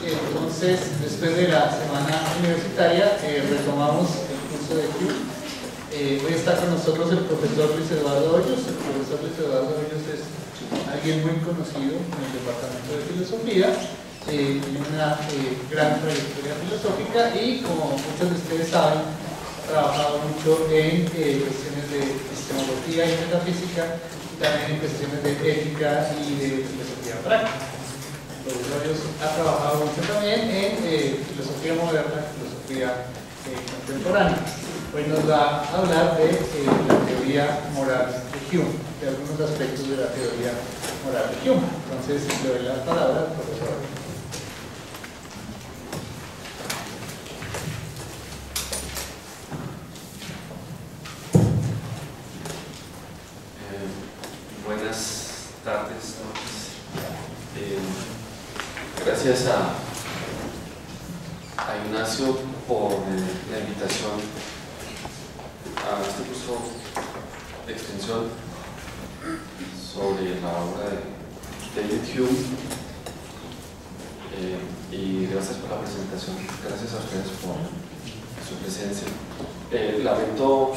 Entonces, después de la semana universitaria, retomamos el curso de Hume. Hoy está con nosotros el profesor Luis Eduardo Hoyos. El profesor Luis Eduardo Hoyos es alguien muy conocido en el departamento de filosofía, tiene una gran trayectoria filosófica y, como muchos de ustedes saben, ha trabajado mucho en cuestiones de epistemología y metafísica, y también en cuestiones de ética y de filosofía práctica. Hoyos ha trabajado mucho también en filosofía moderna, filosofía contemporánea. Hoy nos va a hablar de la teoría moral de Hume, de algunos aspectos de la teoría moral de Hume. Entonces, le doy la palabra al profesor. Buenas tardes, noches. Gracias a Ignacio por la invitación a este curso de extensión sobre la obra de David Hume, y gracias por la presentación. Gracias a ustedes por su presencia. Lamento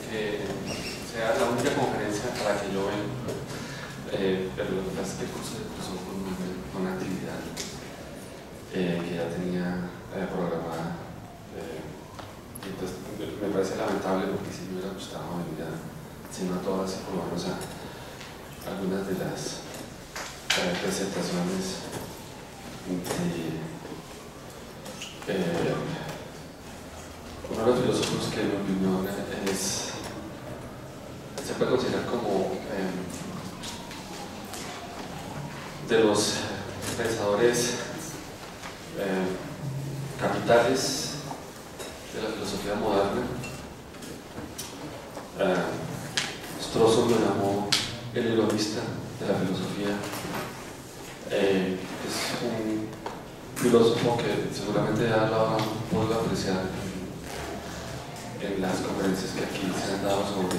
que sea la única conferencia a la que yo vengo, pero lo que pasa es que el curso se cruzó con una actividad que ya tenía programada, y entonces me parece lamentable, porque sí me hubiera gustado venir sino a todas y por lo menos a algunas de las presentaciones de uno de los filósofos que en mi opinión se puede considerar como de los pensadores capitales de la filosofía moderna. Strawson lo llamó el egoísta de la filosofía. Es un filósofo que seguramente ya lo habrán podido apreciar en las conferencias que aquí se han dado sobre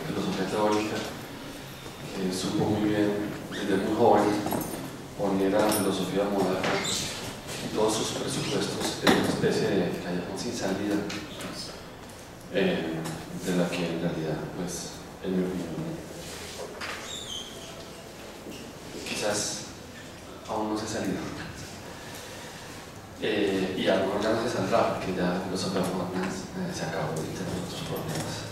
filosofía teórica, que supo muy bien desde muy joven poner a la filosofía moderna y todos sus presupuestos en una especie de callejón sin salida, de la que en realidad, pues, en mi opinión, quizás aún no se ha salido, y a lo mejor ya no se saldrá, porque ya la filosofía moderna se acabó y tenemos otros problemas.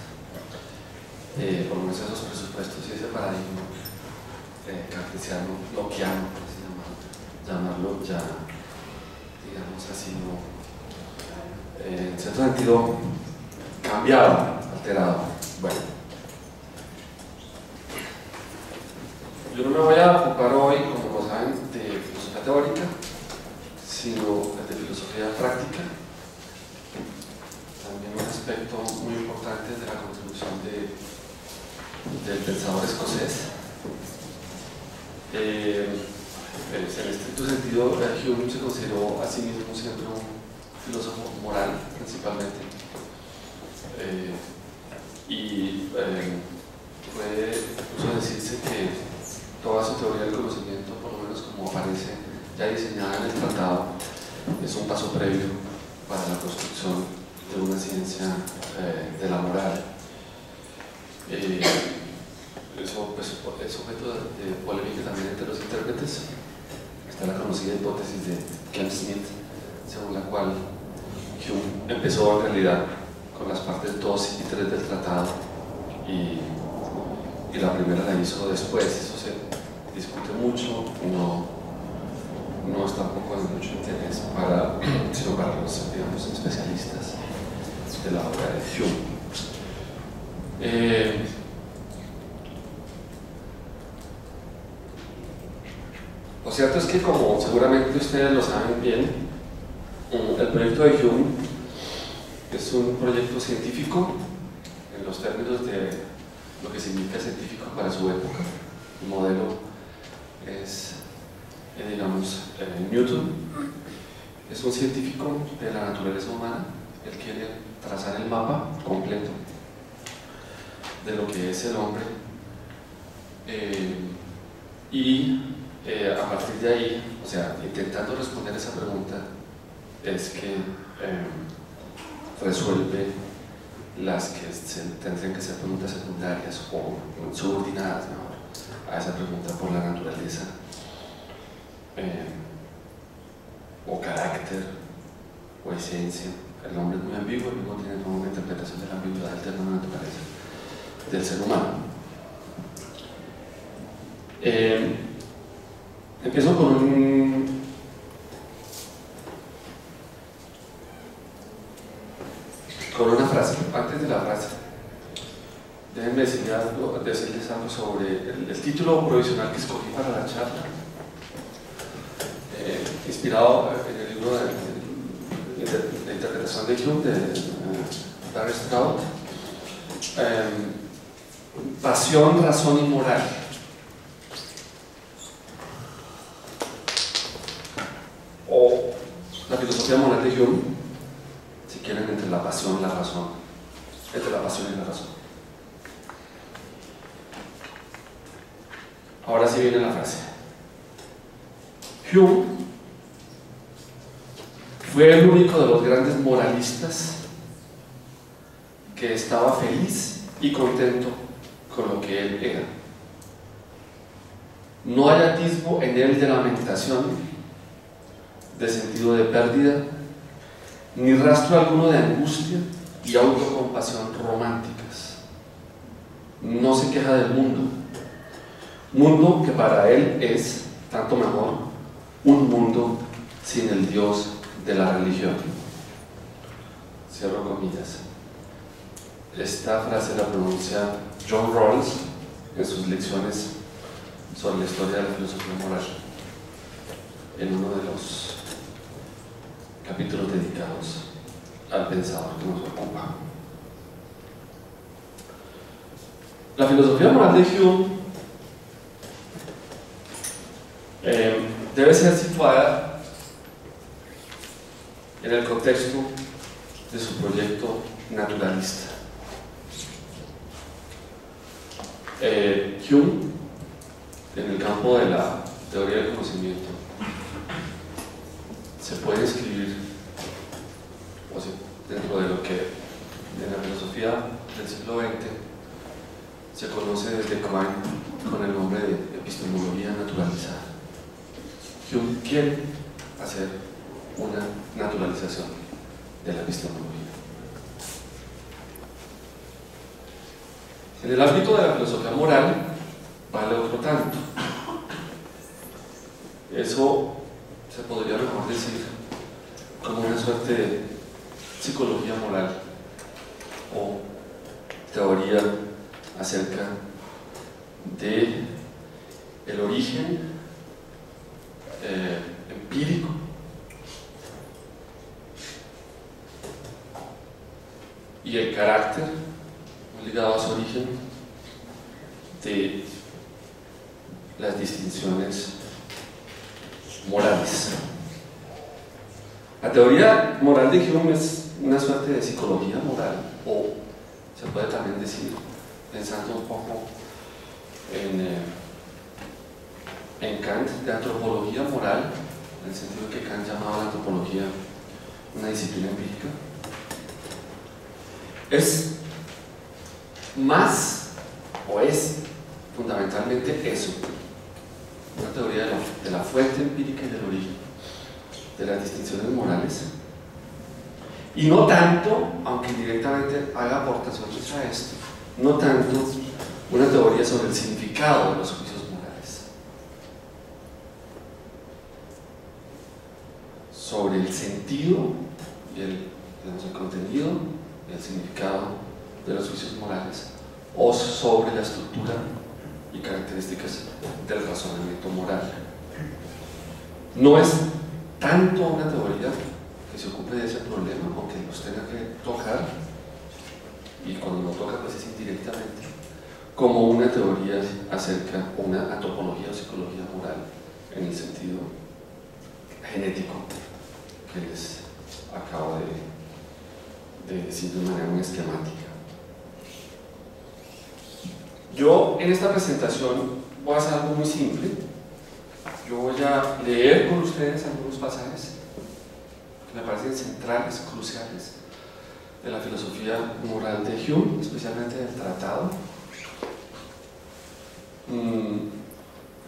Por lo menos esos presupuestos y ese paradigma cartesiano, lockeano, por así llamarlo, ya, digamos así, no, en cierto sentido cambiado, alterado. Bueno, yo no me voy a ocupar hoy, como lo saben, de filosofía teórica, sino de filosofía práctica. También un aspecto muy importante de la contribución del pensador escocés. En estricto sentido, Hume se consideró a sí mismo siempre un filósofo moral, principalmente, y puede incluso decirse que toda su teoría del conocimiento, por lo menos como aparece ya diseñada en el tratado, es un paso previo para la construcción de una ciencia de la moral. Eso, pues, es objeto de polémica también entre los intérpretes. Está la conocida hipótesis de Ken Smith, según la cual Hume empezó en realidad con las partes 2 y 3 del tratado, y la primera la hizo después. Eso se discute mucho, no es tampoco de mucho interés sino para los, digamos, especialistas de la obra de Hume. Lo cierto es que, como seguramente ustedes lo saben bien, el proyecto de Hume es un proyecto científico en los términos de lo que significa científico para su época. El modelo es, digamos, Newton. Es un científico de la naturaleza humana. Él quiere trazar el mapa completo de lo que es el hombre, y a partir de ahí, o sea, intentando responder esa pregunta, es que resuelve las que tendrían que ser preguntas secundarias o subordinadas, mejor, a esa pregunta por la naturaleza o carácter o esencia. El nombre es muy ambiguo, el mismo tiene como una interpretación de la ambigüedad del término naturaleza del ser humano. Empiezo con una frase. Antes de la frase, déjenme decirles algo sobre el título provisional que escogí para la charla, inspirado en el libro de interpretación de Hume de Barry Stroud, Pasión, Razón y Moral. O la filosofía moral de Hume, si quieren, entre la pasión y la razón. Entre la pasión y la razón. Ahora sí viene la frase. Hume fue el único de los grandes moralistas que estaba feliz y contento con lo que él era. No hay atisbo en él de lamentación, de sentido de pérdida, ni rastro alguno de angustia y autocompasión románticas. No se queja del mundo que para él es, tanto mejor, un mundo sin el Dios de la religión. Cierro comillas. Esta frase la pronuncia John Rawls en sus lecciones sobre la historia de la filosofía moral, en uno de los capítulos dedicados al pensador que nos ocupa. La filosofía moral de Hume debe ser situada en el contexto de su proyecto naturalista. Hume, en el campo de la teoría del conocimiento, se puede escribir, o sea, dentro de lo que en la filosofía del siglo XX se conoce desde Kant con el nombre de epistemología naturalizada. Hume quiere hacer una naturalización de la epistemología. En el ámbito de la filosofía moral vale otro tanto. Eso se podría mejor decir como una suerte de psicología moral o teoría acerca de el origen empírico y el carácter ligado a su origen de las distinciones morales. La teoría moral de Hume es una suerte de psicología moral, o se puede también decir, pensando un poco en Kant, de antropología moral, en el sentido que Kant llamaba la antropología una disciplina empírica. Es más, o es fundamentalmente eso, una teoría de la fuente empírica y del origen de las distinciones morales, y no tanto, aunque directamente haga aportaciones a esto, no tanto una teoría sobre el significado de los juicios morales, sobre el sentido y el contenido y el significado de los juicios morales, o sobre la estructura y características del razonamiento moral. No es tanto una teoría que se ocupe de ese problema, aunque los tenga que tocar, y cuando lo toca pues es indirectamente, como una teoría acerca, una antropología o psicología moral en el sentido genético que les acabo de decir de manera muy esquemática. Yo en esta presentación voy a hacer algo muy simple. yo voy a leer con ustedes algunos pasajes que me parecen centrales, cruciales, de la filosofía moral de Hume, especialmente del tratado,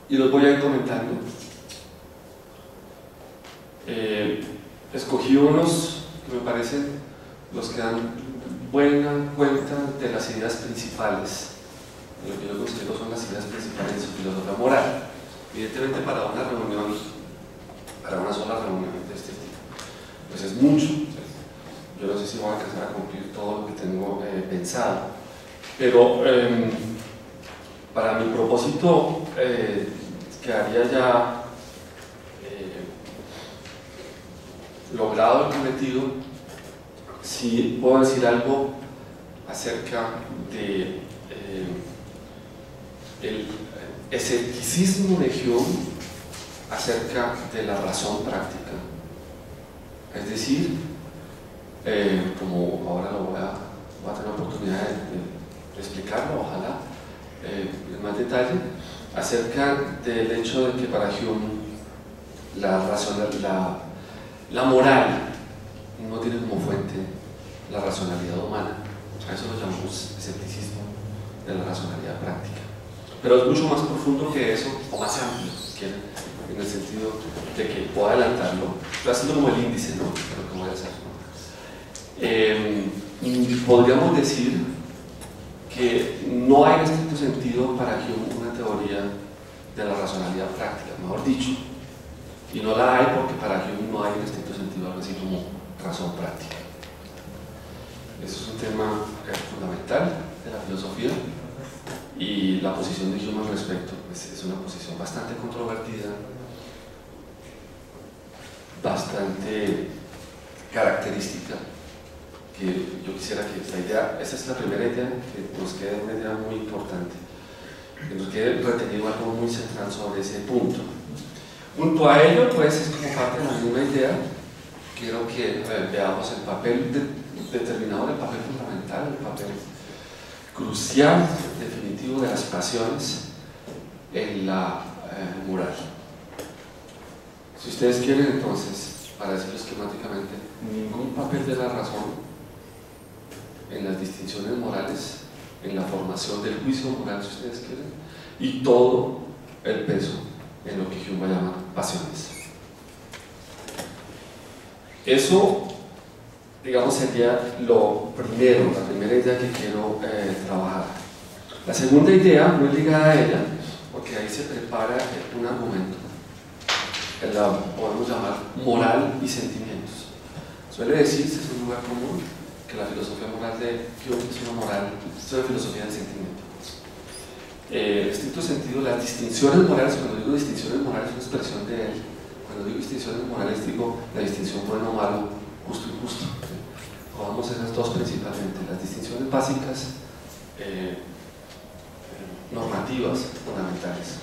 y los voy a ir comentando. Escogí unos que me parecen los que dan buena cuenta de las ideas principales, de lo que yo considero son las ideas principales de su filosofía moral. Evidentemente para una reunión, para una sola reunión de este tipo, pues es mucho. Yo no sé si voy a alcanzar a cumplir todo lo que tengo pensado, pero para mi propósito quedaría ya logrado el cometido si puedo decir algo acerca de el escepticismo de Hume acerca de la razón práctica. Es decir, como ahora voy a tener la oportunidad de explicarlo, ojalá, en más detalle, acerca del hecho de que para Hume la moral no tiene como fuente la racionalidad humana. A eso lo llamamos escepticismo de la racionalidad práctica. Pero es mucho más profundo que eso, o más amplio, si quieren, en el sentido de que puedo adelantarlo. Estoy haciendo como el índice, ¿no?, de lo que voy a hacer, ¿no? Podríamos decir que no hay en estricto sentido para Hume una teoría de la racionalidad práctica, mejor dicho, y no la hay porque para Hume no hay en estricto sentido algo así como razón práctica. Eso es un tema fundamental de la filosofía, y la posición de Hume al respecto pues, es una posición bastante controvertida, bastante característica, que yo quisiera que esta idea, esa es la primera idea, que nos quede una idea muy importante, que nos quede retenido algo muy central sobre ese punto. Junto a ello, pues, es como parte de la misma idea, quiero que veamos el papel determinado, el papel fundamental, el papel crucial, definitivo de las pasiones en la moral. Si ustedes quieren, entonces, para decirlo esquemáticamente, ningún papel de la razón en las distinciones morales, en la formación del juicio moral, si ustedes quieren, y todo el peso en lo que Hume llama pasiones. Eso, digamos, sería lo primero, la primera idea que quiero trabajar. La segunda idea, muy ligada a ella, porque ahí se prepara un argumento, que la podemos llamar moral y sentimientos. Suele decirse, es un lugar común, que la filosofía moral de Hume es una filosofía del sentimiento. En estricto sentido, las distinciones morales, cuando digo distinciones morales, es una expresión de él. Cuando digo distinciones morales, digo la distinción bueno o malo, justo y injusto. Cojamos esas dos principalmente, las distinciones básicas, normativas, fundamentales.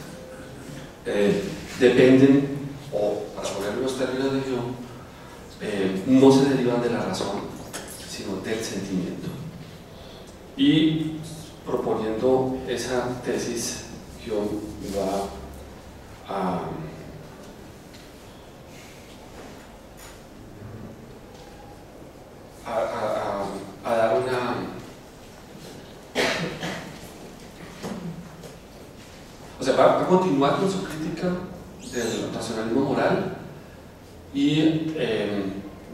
Dependen, o para poner los términos de Hume, no se derivan de la razón, sino del sentimiento. Y proponiendo esa tesis, Hume va a dar una o sea, va a continuar con su crítica del racionalismo moral y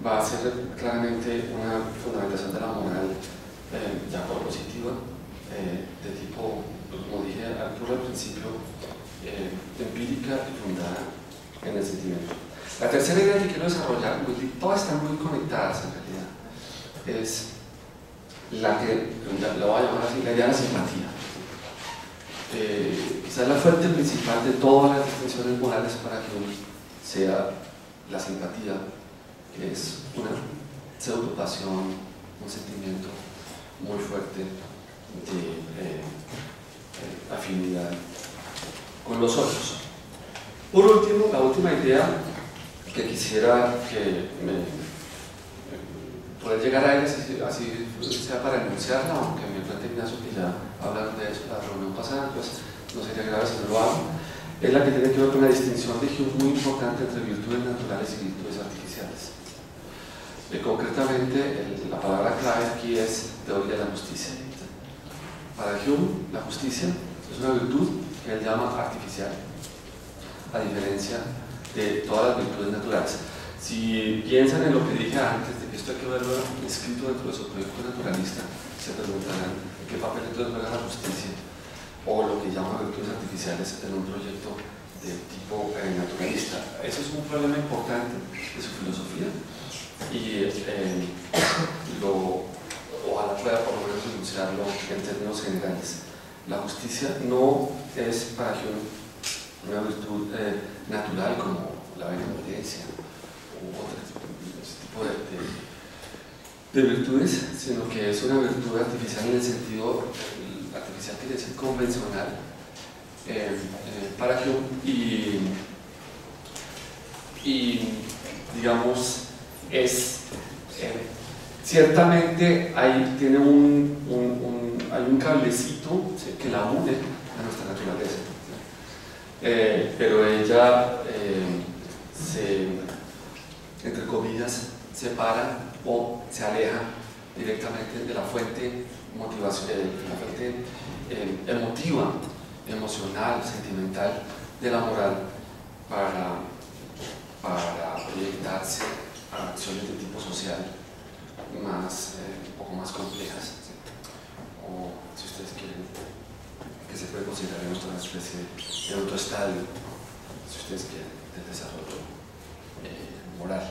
va a hacer claramente una fundamentación de la moral ya propositiva, de tipo, como dije al principio, empírica y fundada en el sentimiento. La tercera idea que quiero desarrollar, todas están muy conectadas en realidad, es la que la voy a llamar así, la idea de la simpatía. Quizás la fuente principal de todas las distinciones morales para que uno sea la simpatía, que es una pseudopasión, un sentimiento muy fuerte de afinidad con los otros. Por último, la última idea que quisiera que poder llegar a ella, así sea para enunciarla, aunque mi frente Ignacio que ya hablaron de eso la reunión pasada, pues no sería grave si no lo hago, es la que tiene que ver con la distinción de Hume muy importante entre virtudes naturales y virtudes artificiales. Concretamente, la palabra clave aquí es teoría de la justicia. Para Hume, la justicia es una virtud que él llama artificial, a diferencia de todas las virtudes naturales. Si piensan en lo que dije antes, de que esto hay que verlo escrito dentro de su proyecto naturalista, se preguntarán qué papel entonces juega la justicia o lo que llaman virtudes artificiales en un proyecto de tipo naturalista. Eso es un problema importante de su filosofía y ojalá pueda por lo menos enunciarlo en términos generales. La justicia no es para Hume una virtud natural como la benevolencia u otro tipo de virtudes, sino que es una virtud artificial en el sentido, artificial quiere decir convencional, para Hume y digamos es ciertamente ahí tiene hay un cablecito, ¿sí?, que la une a nuestra naturaleza, ¿sí? Pero ella entre comillas, separa o se aleja directamente de la fuente emotiva, emocional, sentimental de la moral para proyectarse a acciones de tipo social un poco más complejas, ¿sí? O si ustedes quieren, que se puede considerar en nuestra especie de otro estadio, si ustedes quieren, del desarrollo moral.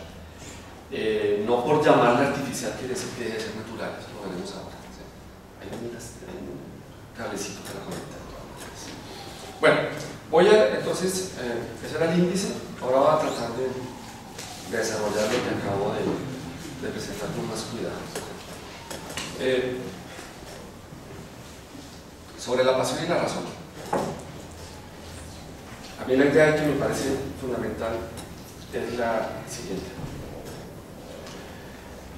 No por llamarla artificial quiere decir que debe ser natural, eso lo veremos ahora, ¿sí? Hay un cablecito que la conecta. Bueno, voy a entonces, ese era el índice, ahora voy a tratar de desarrollar lo que acabo de presentar con más cuidado. Sobre la pasión y la razón. A mí la idea que me parece fundamental es la siguiente.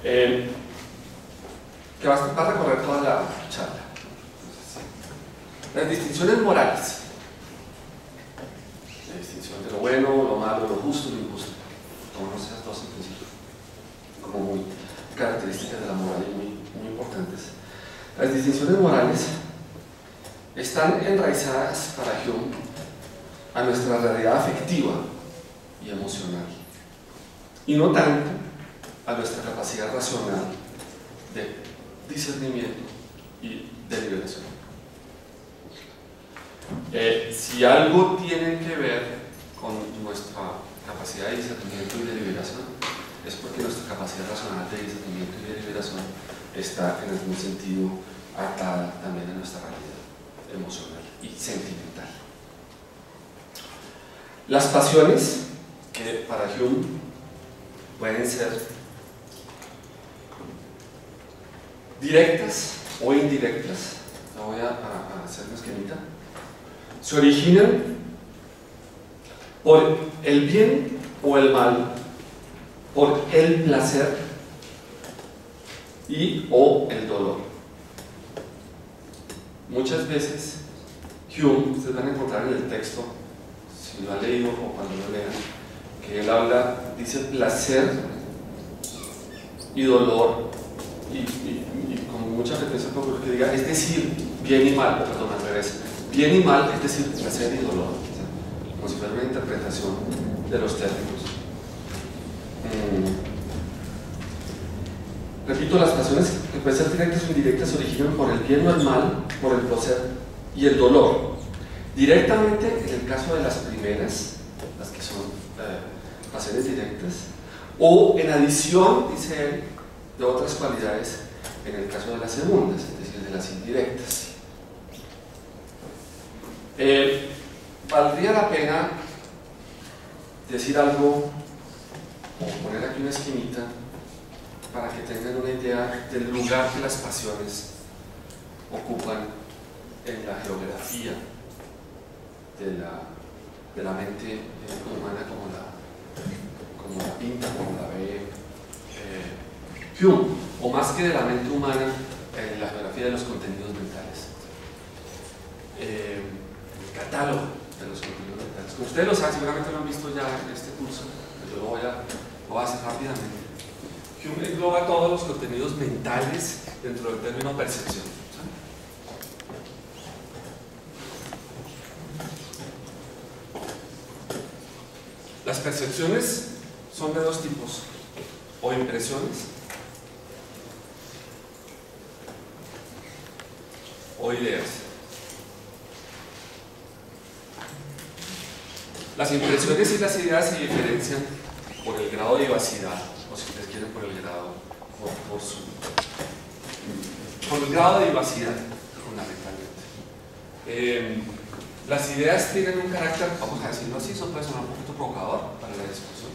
Que va a recorrer toda la charla. Las distinciones morales. La distinción de lo bueno, lo malo, lo justo y lo injusto. Tomamos esas dos en principio como muy características de la moral y muy importantes. Las distinciones morales están enraizadas para Hume a nuestra realidad afectiva y emocional, y no tanto a nuestra capacidad racional de discernimiento y deliberación. Si algo tiene que ver con nuestra capacidad de discernimiento y deliberación, es porque nuestra capacidad racional de discernimiento y deliberación está en algún sentido atada también a nuestra realidad emocional y sentimental. Las pasiones, que para Hume pueden ser directas o indirectas, la voy a hacer una esquemita, se originan por el bien o el mal, por el placer o el dolor. Muchas veces Hume, ustedes van a encontrar en el texto, si lo han leído o cuando lo lean, que él dice placer y dolor, y con mucha frecuencia procuro que diga, es decir, bien y mal, perdón, al revés, bien y mal, es decir, placer y dolor, ¿sí?, como si fuera una interpretación de los términos. Repito, las pasiones que pueden ser directas o indirectas se originan por el bien o el mal, por el placer y el dolor. Directamente, en el caso de las primeras, las que son pasiones directas, o en adición, dice él, de otras cualidades en el caso de las segundas, es decir, de las indirectas. Valdría la pena decir algo o poner aquí una esquinita para que tengan una idea del lugar que las pasiones ocupan en la geografía de la mente humana como la pinta, como la ve Hume, o más que de la mente humana, en la geografía de los contenidos mentales. El catálogo de los contenidos mentales ustedes lo saben, seguramente lo han visto ya en este curso, pero yo lo voy a hacer rápidamente. Hume engloba todos los contenidos mentales dentro del término percepción. Las percepciones son de dos tipos, o impresiones o ideas. Las impresiones y las ideas se diferencian por el grado de vivacidad, o si ustedes quieren por el grado, por el grado de vivacidad, fundamentalmente. Las ideas tienen un carácter, vamos a decirlo así, eso puede sonar un poquito provocador para la discusión,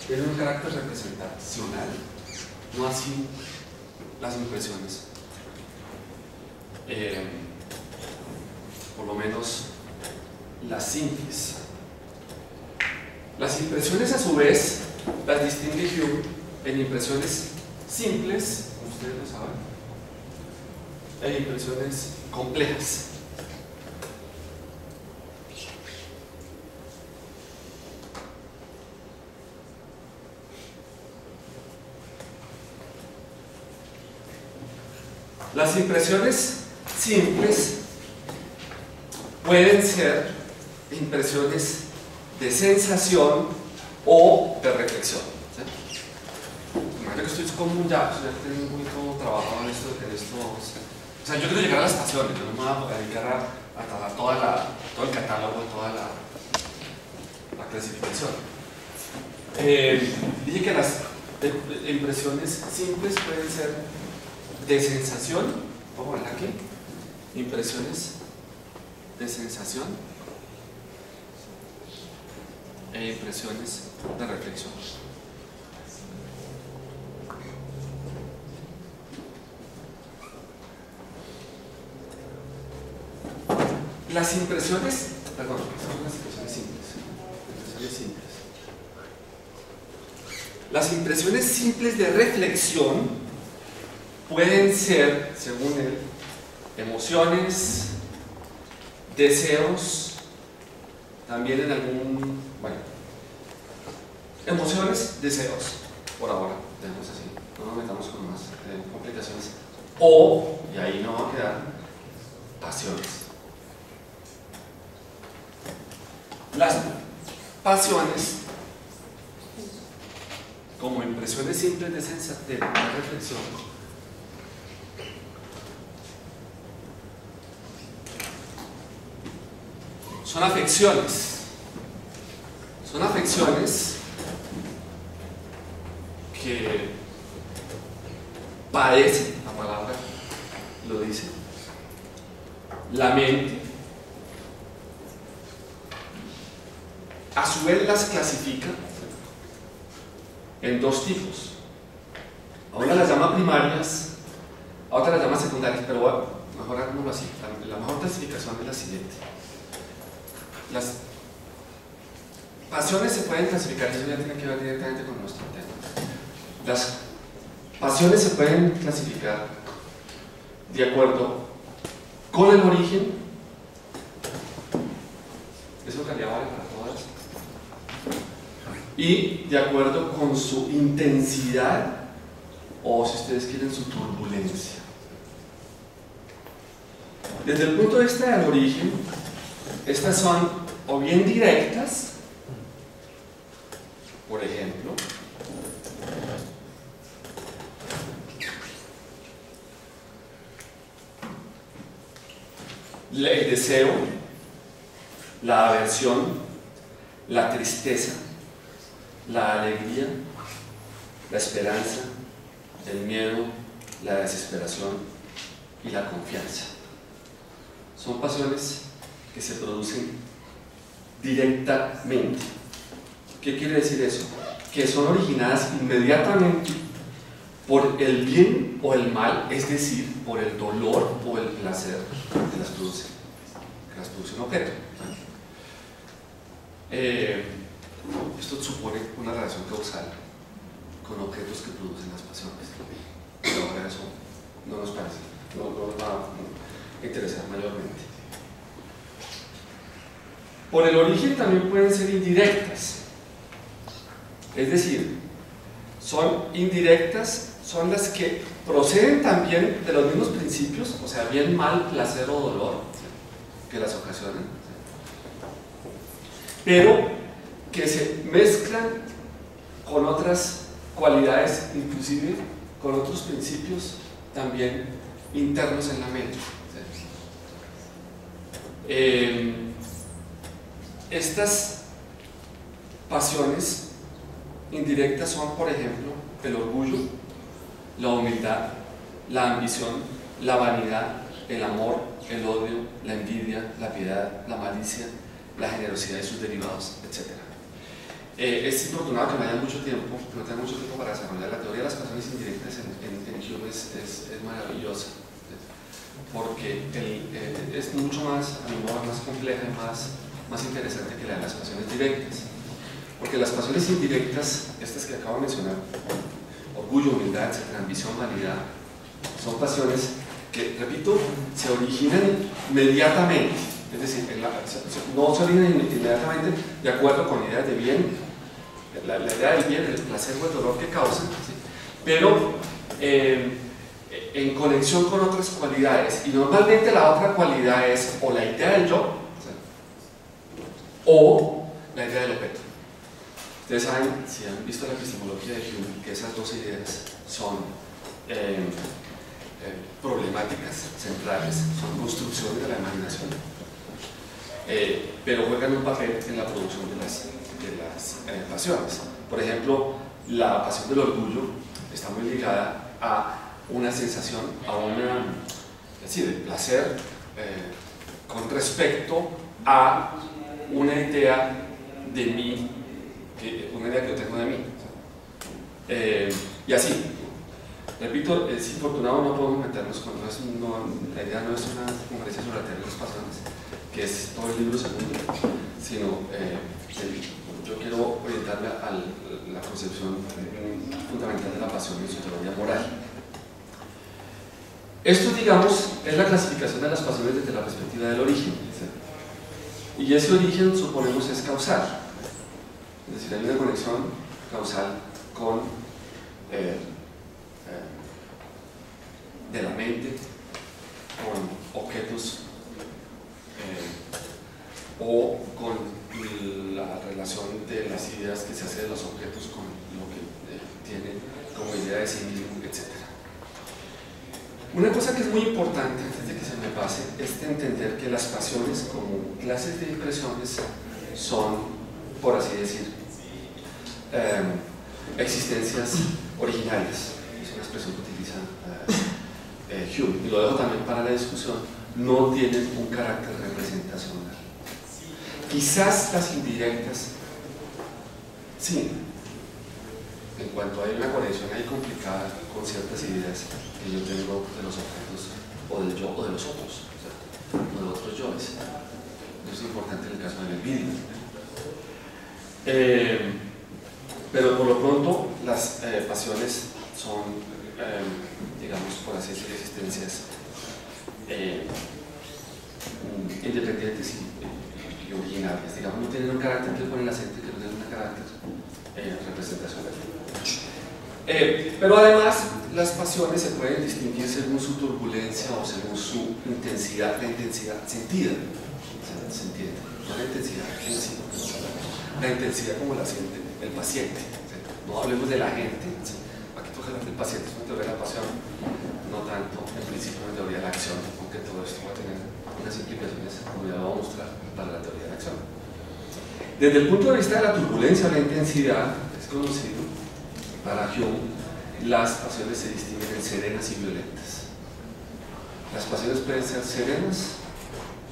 tienen un carácter representacional, no así las impresiones. Por lo menos las simples. Las impresiones, a su vez, las distingue Hume en impresiones simples, como ustedes lo saben, e impresiones complejas. Las impresiones simples pueden ser impresiones de sensación o de reflexión. ¿Sí? Imagino que estoy como ya tengo un poquito trabajado en esto. O sea, yo quiero llegar a las estaciones, yo no me voy a dedicar a todo el catálogo, toda la clasificación. Dije que las impresiones simples pueden ser de sensación, vamos a ver aquí, impresiones de sensación e impresiones de reflexión. Las impresiones, perdón, son las impresiones simples. Las impresiones simples de reflexión pueden ser, según él, emociones, deseos, también en algún, bueno, emociones, deseos, por ahora, dejemos así, no nos metamos con más complicaciones, o, y ahí no va a quedar, pasiones. Las pasiones, como impresiones simples de reflexión, son afecciones. Son afecciones que padecen, la palabra lo dice, la mente. A su vez las clasifica en dos tipos. A una las llama primarias, a otra las llama secundarias, pero bueno, mejor hagámoslo así. La mejor clasificación es la siguiente. Las pasiones se pueden clasificar, eso ya tiene que ver directamente con nuestro tema. Las pasiones se pueden clasificar de acuerdo con el origen, eso en realidad vale para todas, y de acuerdo con su intensidad o, si ustedes quieren, su turbulencia. Desde el punto de vista del origen, estas son o bien directas, por ejemplo, el deseo, la aversión, la tristeza, la alegría, la esperanza, el miedo, la desesperación y la confianza. Son pasiones que se producen directamente. ¿Qué quiere decir eso? Que son originadas inmediatamente por el bien o el mal, es decir, por el dolor o el placer que las produce un objeto. Esto supone una relación causal con objetos que producen las pasiones, pero ahora eso no nos parece, no nos va a interesar mayormente. Por el origen también pueden ser indirectas. Es decir, son indirectas, son las que proceden también de los mismos principios, o sea, bien, mal, placer o dolor, que las ocasionan, pero que se mezclan con otras cualidades, inclusive con otros principios también internos en la mente. Estas pasiones indirectas son, por ejemplo, el orgullo, la humildad, la ambición, la vanidad, el amor, el odio, la envidia, la piedad, la malicia, la generosidad y sus derivados, etc. Es infortunado que no haya mucho tiempo, que no tenga mucho tiempo para desarrollar la teoría de las pasiones indirectas en Hume. Es maravillosa, porque es mucho más, a mi modo, más compleja y más interesante que la de las pasiones directas. Porque las pasiones indirectas, estas que acabo de mencionar, orgullo, humildad, etc., ambición, vanidad, son pasiones que, repito, se originan inmediatamente. Es decir, no se originan inmediatamente de acuerdo con ideas de bien, la idea del bien, el placer o el dolor que causan, ¿sí? Pero en conexión con otras cualidades. Y normalmente la otra cualidad es o la idea del yo, ¿sí?, o la idea del objeto. Ustedes saben, si han visto la epistemología de Hume, que esas dos ideas son problemáticas centrales, son construcciones de la imaginación, pero juegan un papel en la producción de las pasiones. Por ejemplo, la pasión del orgullo está muy ligada a una sensación, a una, es decir, de placer con respecto a una idea de mí, una idea que yo tengo de mí. Y así, repito, es infortunado, no podemos meternos con la idea no es una conferencia sobre la teoría de las pasiones, que es todo el libro segundo, sino yo quiero orientarme a la concepción fundamental de la pasión y su teoría moral. Esto, digamos, es la clasificación de las pasiones desde la perspectiva del origen, ¿sí? Y ese origen, suponemos, es causal, es decir, hay una conexión causal con de la mente con objetos o con la relación de las ideas que se hace de los objetos con lo que tiene como idea de sí mismo, etc. Una cosa que es muy importante, antes de que se me pase, es de entender que las pasiones como clases de impresiones son, por así decir, existencias originales. Es una expresión que utiliza Hume, y lo dejo también para la discusión. No tienen un carácter representacional. Quizás las indirectas, sí, en cuanto hay una conexión ahí complicada con ciertas ideas que yo tengo de los objetos o del yo o de los otros, ¿cierto?, o de otros yoes. Eso es importante en el caso del vídeo. Pero por lo pronto las pasiones son, digamos, por así decirlo, existencias independientes y originales. Digamos, no tienen un carácter que pone el acento, que no tienen un carácter representacional. Pero además las pasiones se pueden distinguir según su turbulencia o según su intensidad, la intensidad sentida. ¿Se entiende? No la intensidad en sí, la intensidad como la siente el paciente. No hablemos de la gente, aquí toca hablar del paciente, es una teoría de la pasión, no tanto en principio una teoría de la acción, aunque todo esto va a tener unas implicaciones, como ya lo voy a mostrar, para la teoría de la acción. Desde el punto de vista de la turbulencia o la intensidad, es conocido para Hume, las pasiones se distinguen en serenas y violentas. Las pasiones pueden ser serenas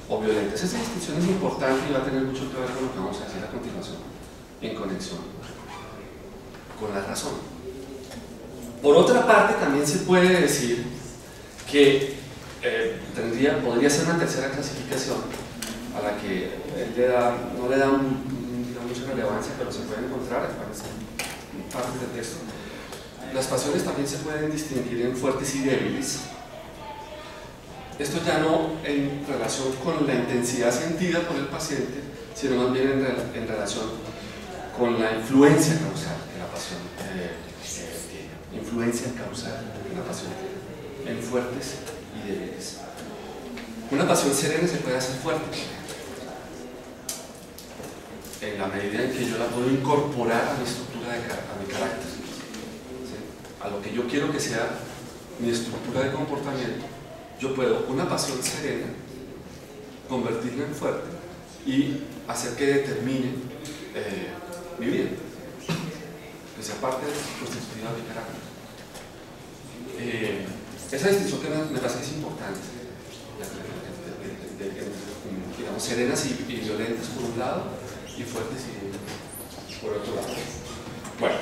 o violentas. Esa distinción es importante y va a tener mucho que ver con lo que vamos a decir a continuación, en conexión con la razón. Por otra parte, también se puede decir que podría ser una tercera clasificación a la que no le da mucha relevancia, pero se puede encontrar en partes del texto. Las pasiones también se pueden distinguir en fuertes y débiles. Esto ya no en relación con la intensidad sentida por el paciente, sino más bien en relación con la influencia causal que la pasión tiene. Influencia causal que la pasión tiene en fuertes y débiles. Una pasión serena se puede hacer fuerte en la medida en que yo la puedo incorporar a mi estructura, a mi carácter, ¿sí? A lo que yo quiero que sea mi estructura de comportamiento. Yo puedo una pasión serena convertirla en fuerte y hacer que determine mi vida, que sea parte constitutiva de mi carácter. Esa distinción que me parece que es importante, digamos, serenas y violentas por un lado y fuertes y por otro lado. Bueno,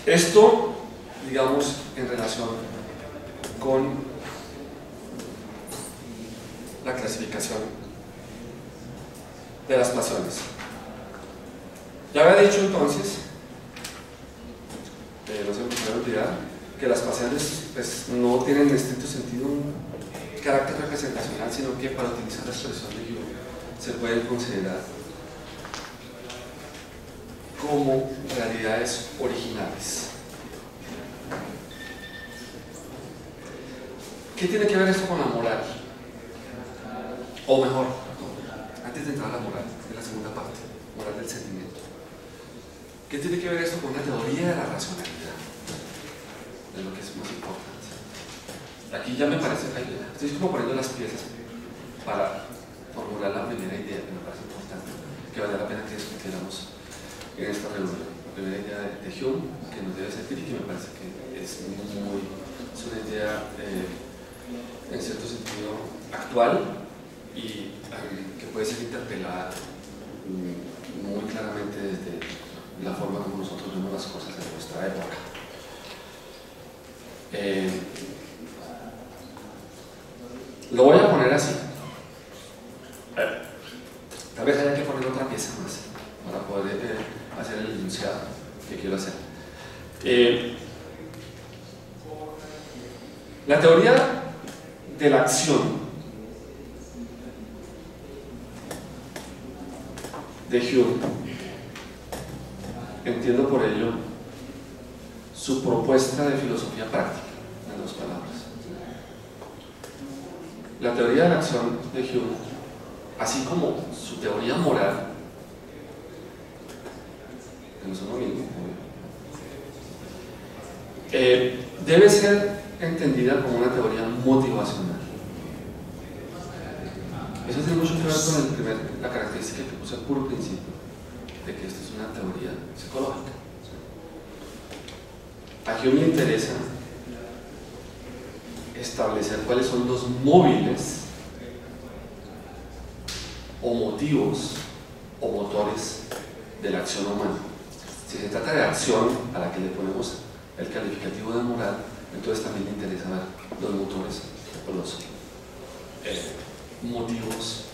esto, digamos, en relación con la clasificación de las pasiones. Ya había dicho entonces, no se me puede olvidar, que las pasiones pues, no tienen en estricto sentido un carácter representacional, sino que para utilizar la expresión de Jung se pueden considerar como realidades originales. ¿Qué tiene que ver esto con la moral? O mejor, antes de entrar a la moral, en la segunda parte, moral del sentimiento. ¿Qué tiene que ver esto con la teoría de la racionalidad? De lo que es más importante. Aquí ya me parece, estoy como poniendo las piezas para formular la primera idea que me parece importante, que vale la pena que discutiéramos en esta reunión. La primera idea de Hume, que nos debe servir y que me parece que es una idea en cierto sentido actual y que puede ser interpelada muy claramente desde la forma como nosotros vemos las cosas en nuestra época. Lo voy a poner así. Tal vez haya que poner otra pieza más para poder hacer el enunciado que quiero hacer. La teoría de la acción de Hume, entiendo por ello su propuesta de filosofía práctica, en dos palabras. La teoría de la acción de Hume, así como su teoría moral, que no son lo mismo, debe ser entendida como una teoría motivacional. Eso tiene mucho que ver con la característica que puse al puro principio, de que esta es una teoría psicológica. A Hume le interesa establecer cuáles son los móviles o motivos o motores de la acción humana. Si se trata de acción a la que le ponemos el calificativo de moral, entonces también le interesa ver los motores o los motivos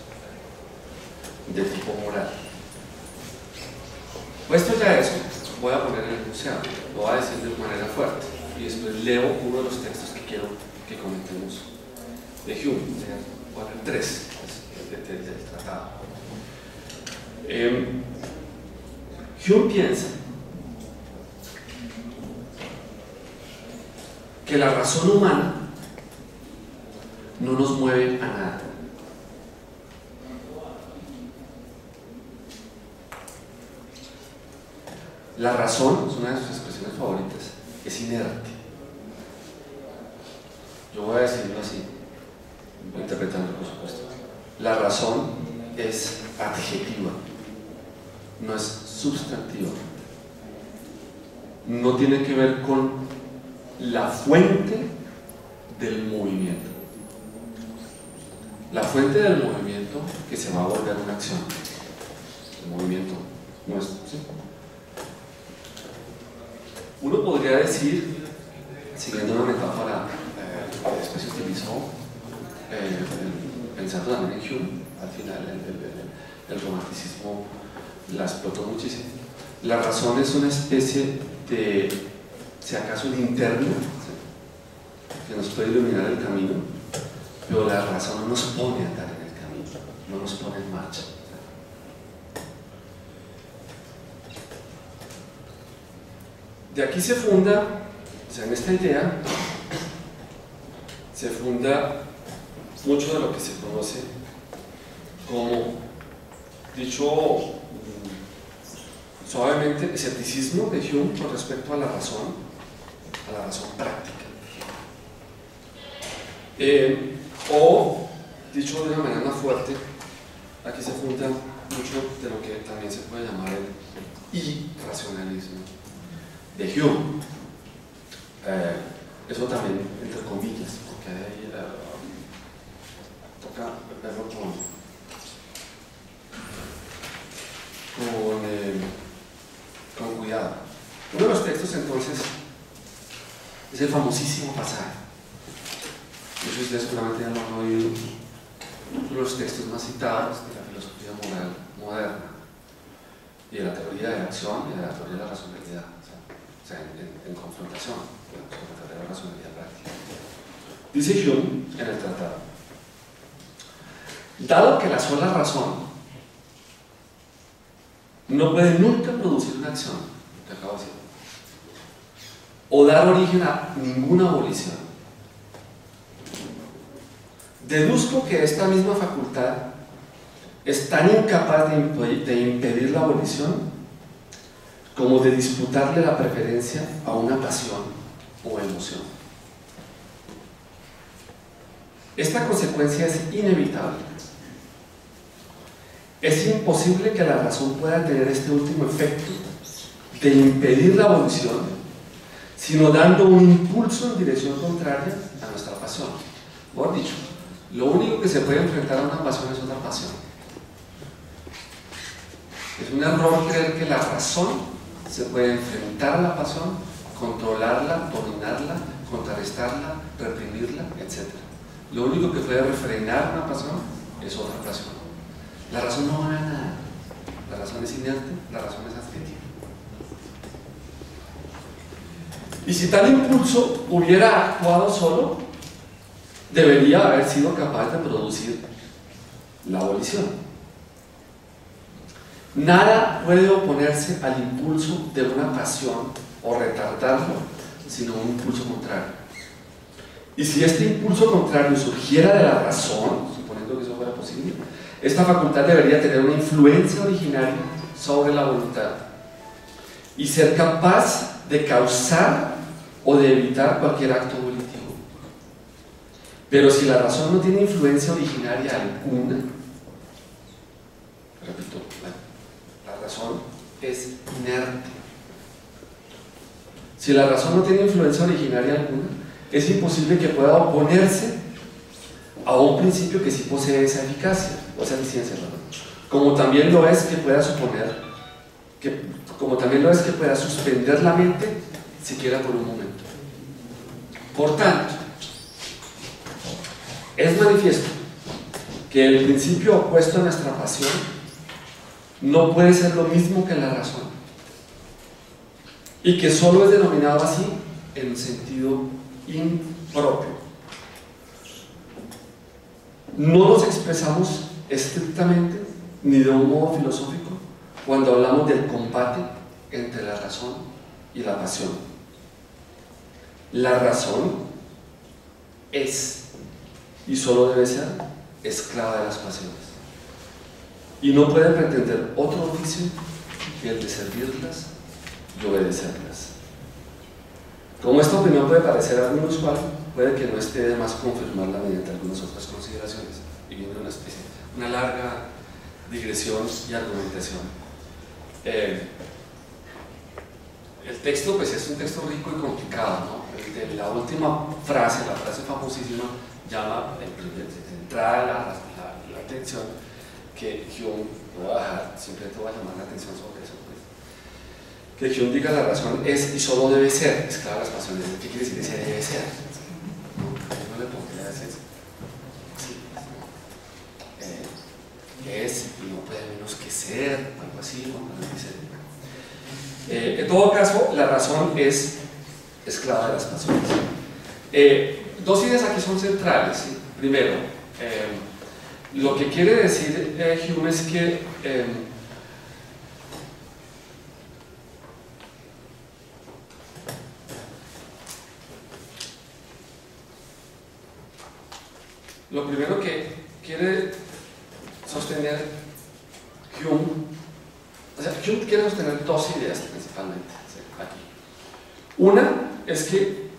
de tipo moral. Puesto ya eso, voy a poner el enunciado, lo voy a decir de manera fuerte y después leo uno de los textos que quiero que comentemos de Hume. Voy a leer 3 del tratado. Hume piensa que la razón humana no nos mueve a nada. La razón, es una de sus expresiones favoritas, es inerte. Yo voy a decirlo así, interpretando por supuesto. La razón es adjetiva, no es sustantiva. No tiene que ver con la fuente del movimiento. La fuente del movimiento que se va a volver una acción. El movimiento no es... ¿sí? Uno podría decir, siguiendo una metáfora que después se utilizó, pensando también en Hume, al final el romanticismo la explotó muchísimo. La razón es una especie de, si acaso, linterna, ¿sí?, que nos puede iluminar el camino, pero la razón no nos pone a andar en el camino, no nos pone en marcha. de aquí se funda, o sea, en esta idea, se funda mucho de lo que se conoce como, dicho suavemente, escepticismo de Hume con respecto a la razón práctica. O, dicho de una manera más fuerte, aquí se funda mucho de lo que también se puede llamar el irracionalismo de Hume. Eso también entre comillas, porque ahí toca verlo con cuidado. Uno de los textos entonces es el famosísimo pasaje. Muchos de ustedes seguramente ya lo han oído. Uno de los textos más citados de la filosofía moral moderna y de la teoría de la acción y de la teoría de la racionalidad, o sea, en confrontación con la teoría de la racionalidad práctica. Dice Hume en el tratado: dado que la sola razón no puede nunca producir una acción, te acabo de decir, o dar origen a ninguna abolición, deduzco que esta misma facultad es tan incapaz de impedir la abolición como de disputarle la preferencia a una pasión o emoción. Esta consecuencia es inevitable. Es imposible que la razón pueda tener este último efecto de impedir la abolición, sino dando un impulso en dirección contraria a nuestra pasión. Mejor dicho, lo único que se puede enfrentar a una pasión es otra pasión. Es un error creer que la razón se puede enfrentar a la pasión, controlarla, dominarla, contrarrestarla, reprimirla, etc. Lo único que puede refrenar una pasión es otra pasión. La razón no va a nada. La razón es inerte, la razón es adjetiva. Y si tal impulso hubiera actuado solo, debería haber sido capaz de producir la abolición. Nada puede oponerse al impulso de una pasión o retardarlo, sino un impulso contrario. Y si este impulso contrario surgiera de la razón, suponiendo que eso fuera posible, esta facultad debería tener una influencia originaria sobre la voluntad y ser capaz de causar o de evitar cualquier acto volitivo. Pero si la razón no tiene influencia originaria alguna, repito, la razón es inerte. Si la razón no tiene influencia originaria alguna, es imposible que pueda oponerse a un principio que sí posee esa eficacia, o esa eficiencia, como también lo es que pueda suspender la mente siquiera por un momento. Por tanto, es manifiesto que el principio opuesto a nuestra pasión no puede ser lo mismo que la razón, y que solo es denominado así en sentido impropio. No nos expresamos estrictamente ni de un modo filosófico cuando hablamos del combate entre la razón y la pasión. La razón es y solo debe ser esclava de las pasiones y no puede pretender otro oficio que el de servirlas y obedecerlas. Como esta opinión puede parecer algo inusual, puede que no esté de más confirmarla mediante algunas otras consideraciones, y viene una larga digresión y argumentación. El texto pues es un texto rico y complicado, ¿no? La última frase, la frase famosísima, llama de entrada la atención, que Hume, voy a dejar, siempre te voy a llamar la atención sobre eso, pues, que Hume diga la razón es y solo debe ser esclava de las pasiones. ¿Qué quiere decir ese debe ser? No le pondría ese. Sí. Es y no puede menos que ser, algo así, ¿no? En todo caso, la razón es esclava de las pasiones. Dos ideas aquí son centrales, ¿sí? Primero, lo que quiere decir Hume es que lo primero que quiere sostener Hume, o sea, Hume quiere sostener dos ideas principalmente, ¿sí? Aquí. Una es que,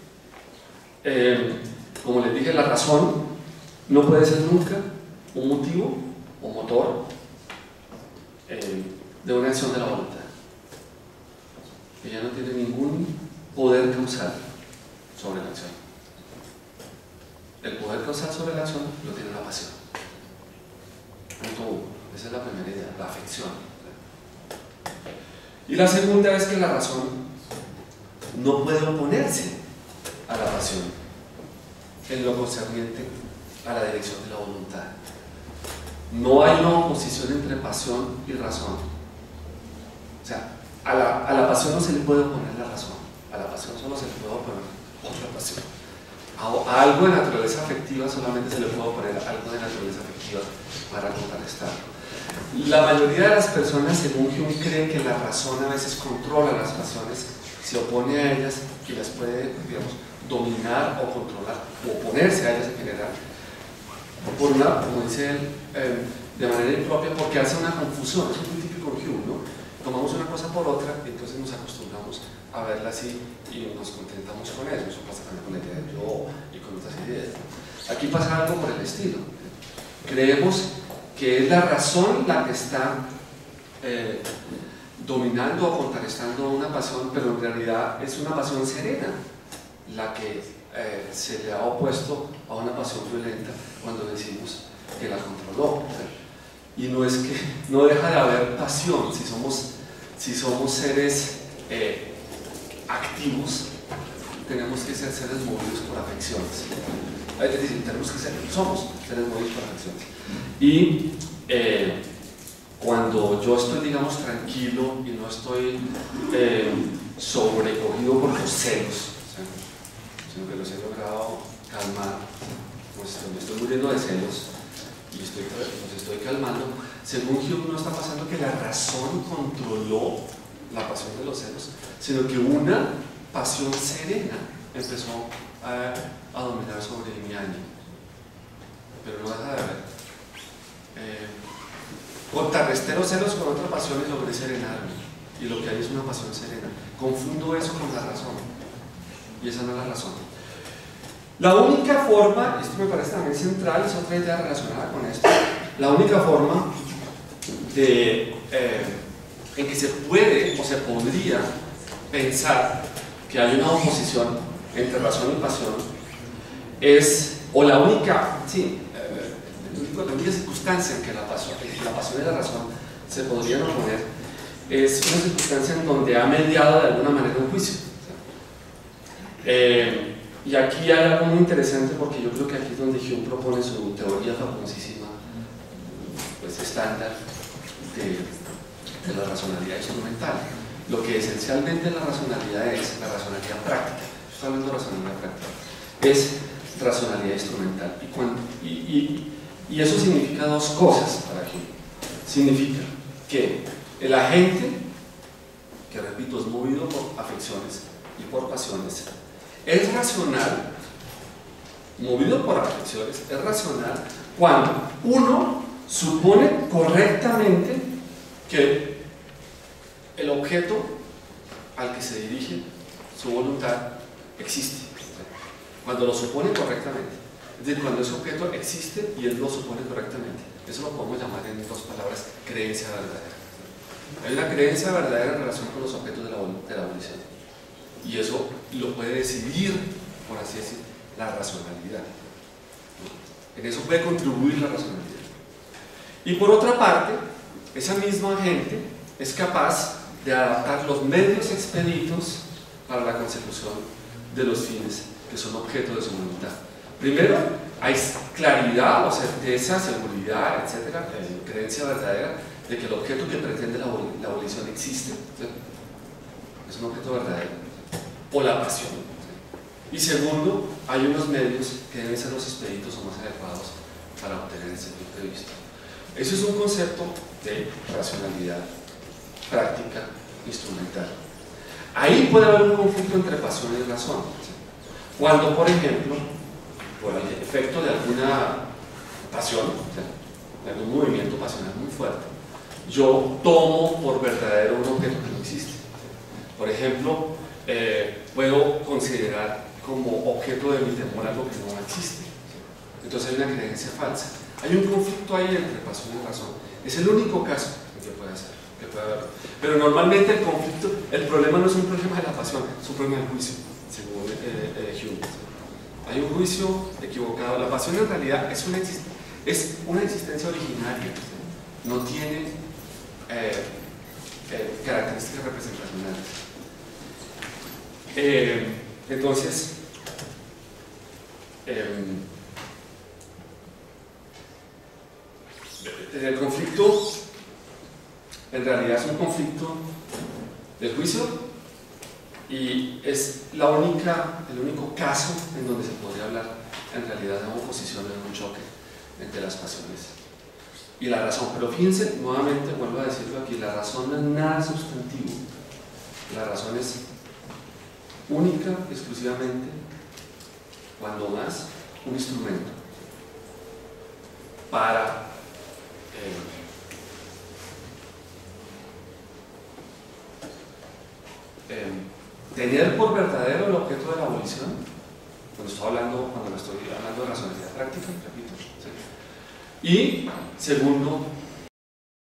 como les dije, la razón no puede ser nunca un motivo o motor de una acción de la voluntad. Ella no tiene ningún poder causal sobre la acción. El poder causal sobre la acción lo tiene la pasión. Punto uno. Esa es la primera idea, la afección. Y la segunda es que la razón no puede oponerse a la pasión en lo concerniente a la dirección de la voluntad. No hay una oposición entre pasión y razón. O sea, a la pasión no se le puede oponer la razón. A la pasión solo se le puede oponer otra pasión. A algo de naturaleza afectiva solamente se le puede oponer algo de naturaleza afectiva para contrarrestarlo. La mayoría de las personas, según Hume, creen que la razón a veces controla las pasiones, se opone a ellas y las puede, digamos, dominar o controlar, o oponerse a ellas en general, por una, como dice él, de manera impropia, porque hace una confusión. Eso es muy típico en Hume, ¿no? Tomamos una cosa por otra y entonces nos acostumbramos a verla así y nos contentamos con eso. Eso pasa también con la idea de yo y con otras ideas. Aquí pasa algo por el estilo. Creemos que es la razón la que está dominando o contrarrestando una pasión, pero en realidad es una pasión serena la que se le ha opuesto a una pasión violenta cuando decimos que la controló. Y no es que no deja de haber pasión. Si somos seres activos, tenemos que ser seres movidos por afecciones. Es decir, somos seres movidos por afecciones. Y cuando yo estoy, digamos, tranquilo y no estoy sobrecogido por los celos, sino que los he logrado calmar, pues me estoy muriendo de celos y los estoy calmando, según Hume no está pasando que la razón controló la pasión de los celos, sino que una pasión serena empezó a dominar sobre mi ánimo. Pero no deja de haber. Contrarresté los celos con otra pasión y logré serenarme. Y lo que hay es una pasión serena. Confundo eso con la razón. Y esa no es la razón. La única forma, esto me parece también central, es otra idea relacionada con esto, la única forma en que se puede o se podría pensar que hay una oposición entre razón y pasión es, o la única, la única circunstancia en que la pasión y la razón se podrían oponer es una circunstancia en donde ha mediado de alguna manera un juicio. Y aquí hay algo muy interesante, porque yo creo que aquí es donde Hume propone su teoría famosísima, pues estándar, de la racionalidad instrumental. Lo que esencialmente la racionalidad es la racionalidad práctica. Estoy hablando de racionalidad práctica. Es racionalidad instrumental. Y eso significa dos cosas para Hume. Significa que el agente, que repito, es movido por afecciones y por pasiones, es racional, movido por afecciones, es racional cuando uno supone correctamente que el objeto al que se dirige su voluntad existe. Cuando lo supone correctamente, es decir, cuando ese objeto existe y él lo supone correctamente. Eso lo podemos llamar en dos palabras: creencia verdadera. Hay una creencia verdadera en relación con los objetos de la volición. Y eso lo puede decidir, por así decir, la racionalidad. En eso puede contribuir la racionalidad. Y por otra parte, esa misma gente es capaz de adaptar los medios expeditos para la consecución de los fines que son objeto de su voluntad. Primero, hay claridad o certeza, seguridad, etcétera, creencia verdadera de que el objeto que pretende la volición existe, ¿sí? Es un objeto verdadero, o la pasión, ¿sí? Y segundo, hay unos medios que deben ser los expeditos o más adecuados para obtener ese punto de vista. Eso es un concepto de racionalidad práctica instrumental. Ahí puede haber un conflicto entre pasión y razón, ¿sí? Cuando, por ejemplo, por el efecto de alguna pasión, hay un movimiento pasional muy fuerte, yo tomo por verdadero un objeto que no existe. Por ejemplo, puedo considerar como objeto de mi temor algo que no existe. Entonces hay una creencia falsa. Hay un conflicto ahí entre pasión y razón. Es el único caso que puede hacer, que puede haber. Pero normalmente el conflicto, el problema no es un problema de la pasión, es un problema del juicio, según Hume. Hay un juicio equivocado. La pasión en realidad es una existencia originaria, no tiene características representacionales. Entonces, el conflicto en realidad es un conflicto del juicio y es el único caso en donde se podría hablar en realidad de una oposición, de un choque entre las pasiones y la razón. Pero fíjense, nuevamente vuelvo a decirlo aquí, la razón no es nada sustantivo, la razón es única, exclusivamente, cuando más, un instrumento para tener por verdadero el objeto de la abolición, cuando estoy hablando de racionalidad práctica, repito, ¿sí? Y segundo,